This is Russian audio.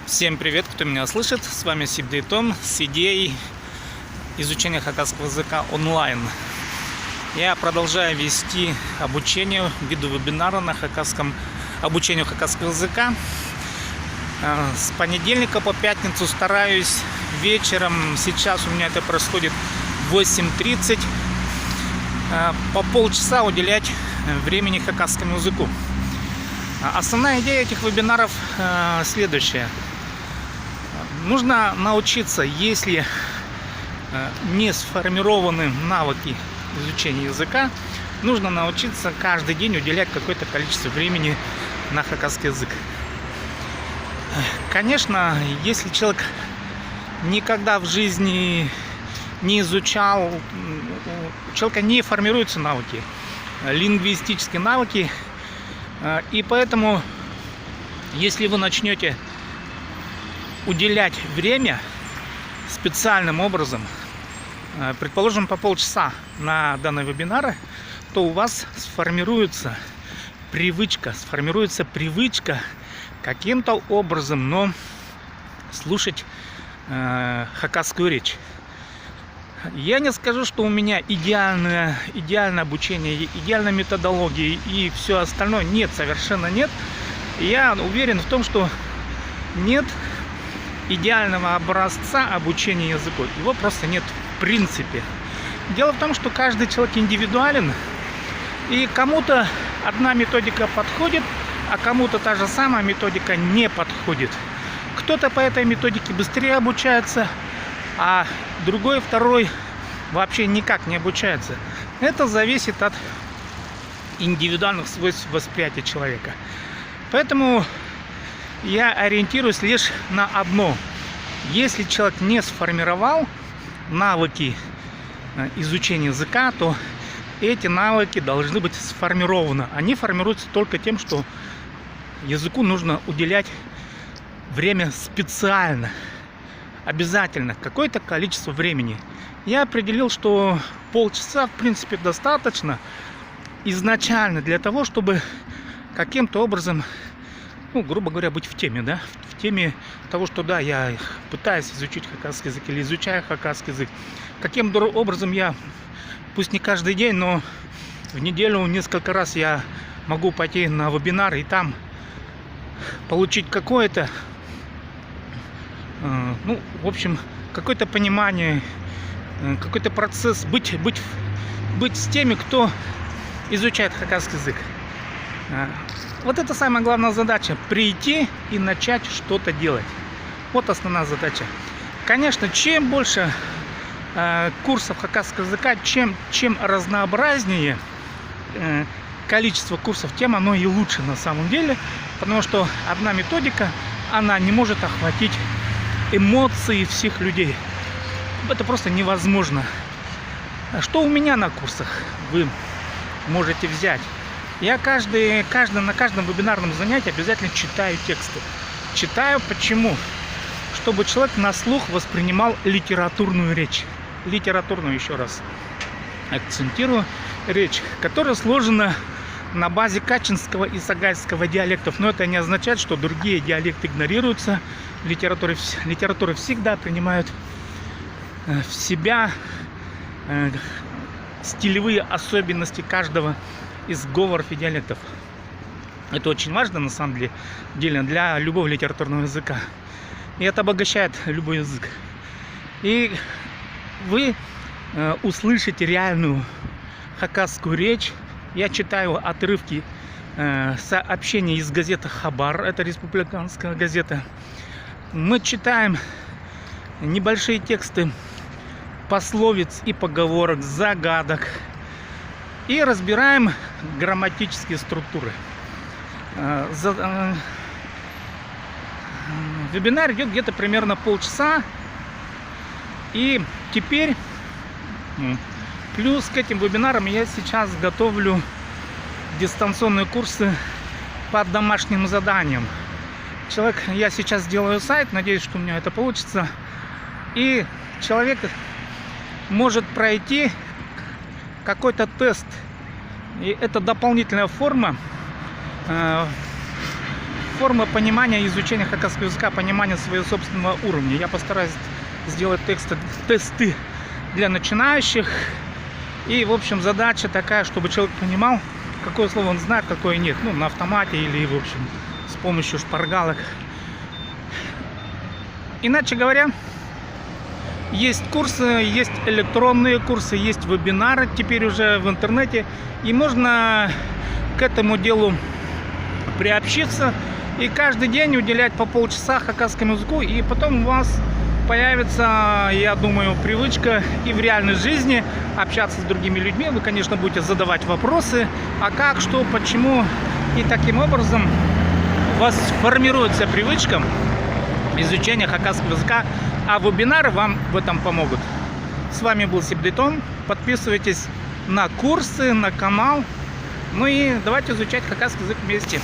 Всем привет, кто меня слышит. С вами Сибдей Том с идеей изучения хакасского языка онлайн. Я продолжаю вести обучение, видеовебинары на обучению хакасского языка. С понедельника по пятницу стараюсь вечером, сейчас у меня это происходит в 8:30, по полчаса уделять времени хакасскому языку. Основная идея этих вебинаров следующая. Нужно научиться, если не сформированы навыки изучения языка, нужно научиться каждый день уделять какое-то количество времени на хакасский язык. Конечно, если человек никогда в жизни не изучал, у человека не формируются навыки, лингвистические навыки, и поэтому, если вы начнете уделять время специальным образом, предположим, по полчаса на данные вебинары, то у вас сформируется привычка каким-то образом, но слушать хакасскую речь. Я не скажу, что у меня идеальное обучение, идеальная методология и все остальное. Нет, совершенно нет. Я уверен в том, что нет идеального образца обучения языку. Его просто нет в принципе. Дело в том, что каждый человек индивидуален, и кому-то одна методика подходит, а кому-то та же самая методика не подходит. Кто-то по этой методике быстрее обучается, а второй вообще никак не обучается. Это зависит от индивидуальных свойств восприятия человека. Поэтому я ориентируюсь лишь на одно. Если человек не сформировал навыки изучения языка, то эти навыки должны быть сформированы. Они формируются только тем, что языку нужно уделять время специально, обязательно, какое-то количество времени. Я определил, что полчаса в принципе достаточно изначально для того, чтобы каким-то образом, грубо говоря, быть в теме, да, в теме того, что да, я пытаюсь изучить хакасский язык или изучаю хакасский язык. Каким образом я, пусть не каждый день, но в неделю несколько раз я могу пойти на вебинар и там получить какое-то, в общем, какое-то понимание, какой-то процесс, быть с теми, кто изучает хакасский язык. Вот это самая главная задача – прийти и начать что-то делать. Вот основная задача. Конечно, чем больше курсов хакасского языка, чем разнообразнее количество курсов, тем оно и лучше на самом деле. Потому что одна методика, она не может охватить эмоции всех людей. Это просто невозможно. Что у меня на курсах вы можете взять? Я на каждом вебинарном занятии обязательно читаю тексты. Читаю почему? Чтобы человек на слух воспринимал литературную речь. Литературную, еще раз акцентирую, речь, которая сложена на базе качинского и сагайского диалектов. Но это не означает, что другие диалекты игнорируются. Литературы всегда принимают в себя стилевые особенности каждого из говоров и диалектов. Это очень важно на самом деле для любого литературного языка. И это обогащает любой язык. И вы услышите реальную хакасскую речь. Я читаю отрывки сообщений из газеты «Хабар», это республиканская газета. Мы читаем небольшие тексты пословиц и поговорок, загадок. И разбираем грамматические структуры. Вебинар идет где-то примерно полчаса. И теперь, плюс к этим вебинарам, я сейчас готовлю дистанционные курсы по домашним заданиям. Я сейчас делаю сайт, надеюсь, что у меня это получится. И человек может пройти какой-то тест. И это дополнительная форма форма понимания, изучения хакасского языка, понимания своего собственного уровня. Я постараюсь сделать тесты для начинающих. И, в общем, задача такая, чтобы человек понимал, какое слово он знает, какое нет. Ну, на автомате или, в общем, с помощью шпаргалок. Иначе говоря, есть курсы, есть электронные курсы, есть вебинары теперь уже в интернете. И можно к этому делу приобщиться и каждый день уделять по полчаса хакасскому языку. И потом у вас появится, я думаю, привычка и в реальной жизни общаться с другими людьми. Вы, конечно, будете задавать вопросы, а как, что, почему. И таким образом у вас формируется привычка изучения хакасского языка, а вебинары вам в этом помогут. С вами был Сибдейтон. Подписывайтесь на курсы, на канал. Ну и давайте изучать хакасский язык вместе.